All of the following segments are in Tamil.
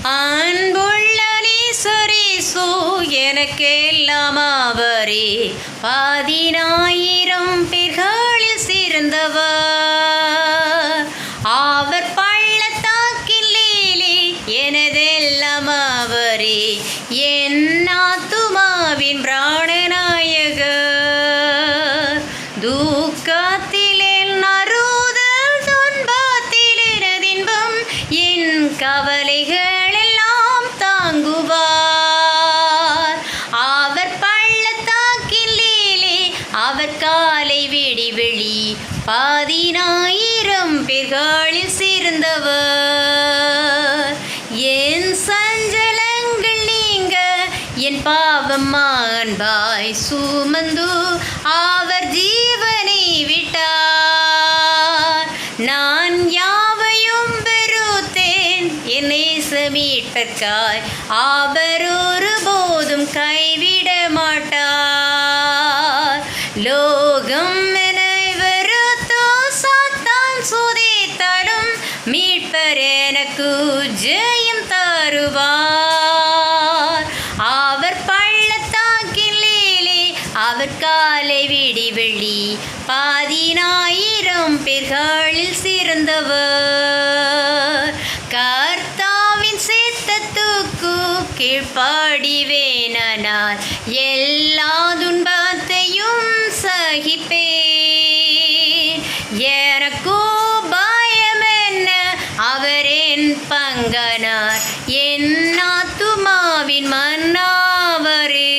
அன்புள்ள நேசரேசு எனக்கெல்லாம் அவரே 10000 பேர்களில் சிறந்தவர். அவர் பள்ளத்தாக்கிலே எனதெல்லாம் அவரே என் ஆத்துமாவின் பிராணநாயகர். தூக்கத்திலே நறுதல் துன்பத்தில் எனதின்பம் என் கவலைகள் எல்லாம் தாங்குவார். அவர் பள்ளத்தாக்கிலே அவர் காலை வெடிவெளி 10000 பேர்களில் சிறந்தவர். என் சஞ்சலங்கள் நீங்க என் பாவம் அன்பாய் சுமந்து அவர் ஜீவனை விட்டார். நான் யாவையும் வெறுத்தேன் என் நேச மீட்பர்க்காய் அவர் ஒருபோதும் கைவிட மாட்டார். லோகம் என்னை வெறுத்தோ சாத்தான் சோதித்தாலும் மீட்பர் எனக்கு ஜெயம் தருவார். அவர் பள்ளத்தாக்கிலே அவர் காலை விடிவெள்ளி 10000 பேர்களில் சிறந்தவர். கர்த்தாவின் சித்தத்துக்கு கீழ்ப்படிவேனானால் எல்லா துன்பத்தையும் சகிப்பேன். எனக்கோ பயம் என்ன, அவர் என் பங்கனார், என் ஆத்துமாவின் மன்னாவரே.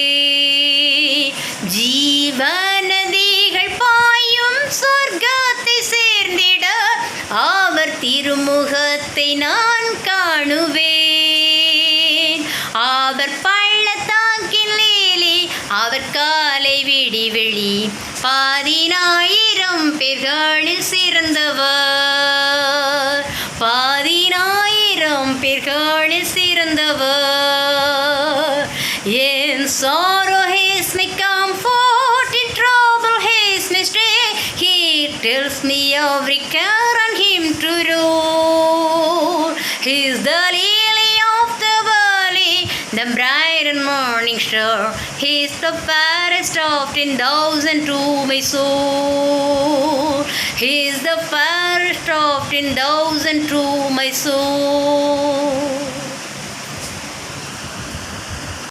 ஜீவநதிகள் பாயும் சொர்க்கத்தை சேர்ந்திட அவர் திருமுகத்தை நான் காணுவேன். அவர் பள்ளத்தாக்கிலே அவர் காலை விடிவெளி 10000 பேர்களில் சிறந்தவர். 10000 பேர்களில் சிறந்தவர். In sorrow he is my comfort, in trouble he is my strength. He tells me every care on him to roll. He is the lily of the valley, the bright and morning star. He is the fairest of 10,000 to my soul. He is the fairest of 10,000 to my soul.